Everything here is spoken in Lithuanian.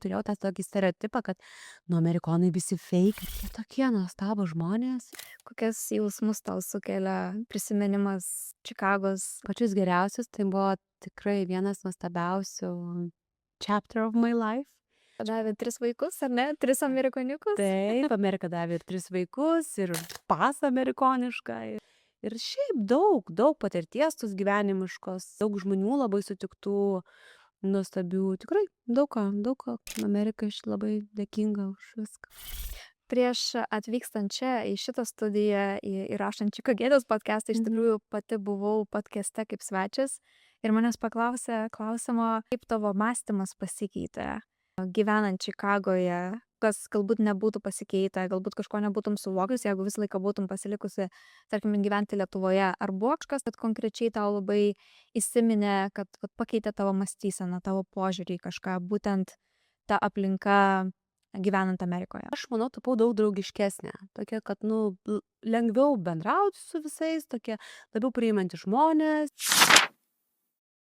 Turėjau tą tokį stereotipą, kad amerikonai visi fake, jie tokie nuostabūs žmonės. Kokias jausmus tau sukelia prisiminimas Čikagos? Pačius geriausius, tai buvo tikrai vienas nuostabiausių chapter of my life. Davė 3 vaikus, ar ne? 3 amerikoniukus? Taip, Amerika davė ir 3 vaikus, ir pasą amerikonišką. Ir šiaip daug patirties tos gyvenimiškos, daug žmonių labai sutiktų, nuostabių, tikrai daug ką. Amerikai aš labai dėkinga už viską. Prieš atvykstant čia į šitą studiją, įrašant Čikagėlės podcastą, iš tikrųjų pati buvau podcaste kaip svečias ir manęs paklausė klausimo, kaip tavo mąstymas pasikeitė gyvenant Čikagoje, kas galbūt nebūtų pasikeitę, galbūt kažko nebūtum suvokęs, jeigu visą laiką būtum pasilikusi, tarkim, gyventi Lietuvoje. Ar buvo kažkas, kad konkrečiai tau labai įsiminė, kad pakeitė tavo mąstyseną, tavo požiūrį į kažką, būtent ta aplinka gyvenant Amerikoje? Aš manau, tapau daug draugiškesnė. Tokia, kad, lengviau bendrauti su visais, tokie labiau priimanti žmonės.